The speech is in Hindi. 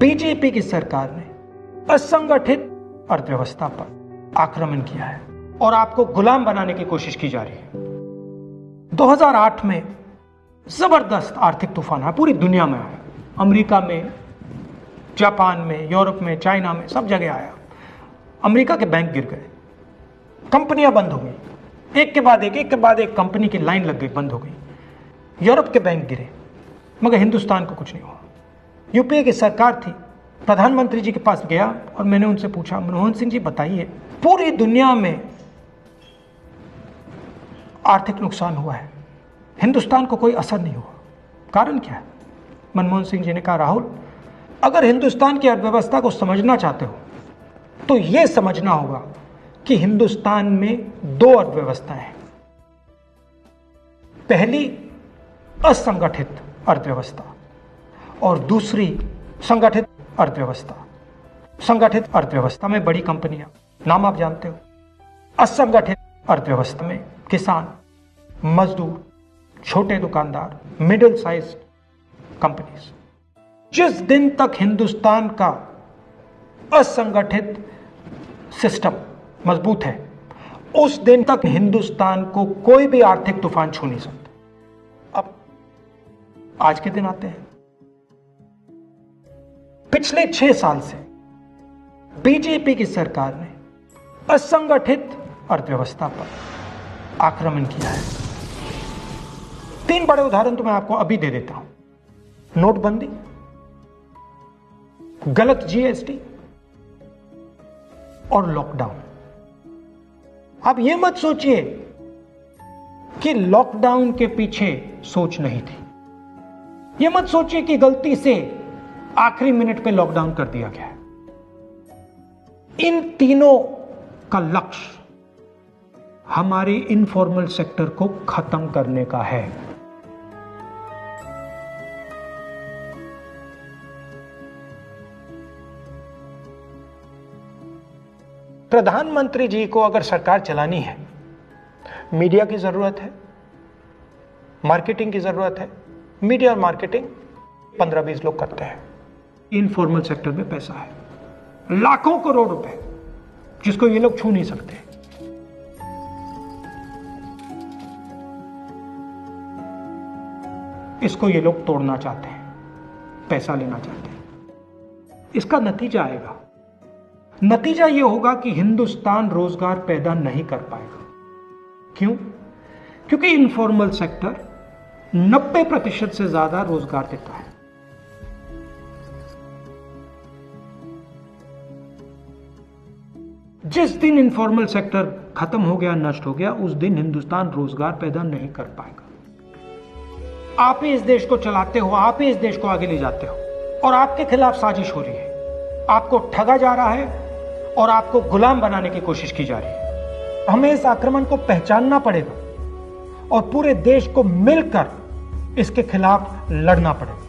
बीजेपी की सरकार ने असंगठित अर्थव्यवस्था पर आक्रमण किया है और आपको गुलाम बनाने की कोशिश की जा रही है। 2008 में जबरदस्त आर्थिक तूफान आया, पूरी दुनिया में आया, अमेरिका में, जापान में, यूरोप में, चाइना में, सब जगह आया। अमेरिका के बैंक गिर गए, कंपनियां बंद हो गई, एक के बाद एक कंपनी की लाइन लग गई, बंद हो गई। यूरोप के बैंक गिरे, मगर हिंदुस्तान को कुछ नहीं हुआ। यूपीए की सरकार थी, प्रधानमंत्री जी के पास गया और मैंने उनसे पूछा, मनमोहन सिंह जी बताइए, पूरी दुनिया में आर्थिक नुकसान हुआ है, हिंदुस्तान को कोई असर नहीं हुआ, कारण क्या है? मनमोहन सिंह जी ने कहा, राहुल, अगर हिंदुस्तान की अर्थव्यवस्था को समझना चाहते हो तो यह समझना होगा कि हिंदुस्तान में दो अर्थव्यवस्थाएं हैं। पहली असंगठित अर्थव्यवस्था और दूसरी संगठित अर्थव्यवस्था। संगठित अर्थव्यवस्था में बड़ी कंपनियां, नाम आप जानते हो। असंगठित अर्थव्यवस्था में किसान, मजदूर, छोटे दुकानदार, मिडिल साइज कंपनीज। जिस दिन तक हिंदुस्तान का असंगठित सिस्टम मजबूत है, उस दिन तक हिंदुस्तान को कोई भी आर्थिक तूफान छू नहीं सकता। अब आज के दिन आते हैं। पिछले 6 साल से बीजेपी की सरकार ने असंगठित अर्थव्यवस्था पर आक्रमण किया है। 3 बड़े उदाहरण तो मैं आपको अभी दे देता हूं। नोटबंदी, गलत जीएसटी और लॉकडाउन। आप यह मत सोचिए कि लॉकडाउन के पीछे सोच नहीं थी। यह मत सोचिए कि गलती से आखिरी मिनट पे लॉकडाउन कर दिया गया है। इन तीनों का लक्ष्य हमारे इनफॉर्मल सेक्टर को खत्म करने का है। प्रधानमंत्री जी को अगर सरकार चलानी है, मीडिया की जरूरत है, मार्केटिंग की जरूरत है। मीडिया और मार्केटिंग 15-20 लोग करते हैं। इनफॉर्मल सेक्टर में पैसा है, लाखों करोड़ रुपए, जिसको ये लोग छू नहीं सकते। इसको ये लोग तोड़ना चाहते हैं, पैसा लेना चाहते हैं। इसका नतीजा आएगा। नतीजा यह होगा कि हिंदुस्तान रोजगार पैदा नहीं कर पाएगा। क्यों? क्योंकि इनफॉर्मल सेक्टर 90% से ज्यादा रोजगार देता है। जिस दिन इनफॉर्मल सेक्टर खत्म हो गया, नष्ट हो गया, उस दिन हिंदुस्तान रोजगार पैदा नहीं कर पाएगा। आप ही इस देश को चलाते हो, आप ही इस देश को आगे ले जाते हो, और आपके खिलाफ साजिश हो रही है। आपको ठगा जा रहा है और आपको गुलाम बनाने की कोशिश की जा रही है। हमें इस आक्रमण को पहचानना पड़ेगा और पूरे देश को मिलकर इसके खिलाफ लड़ना पड़ेगा।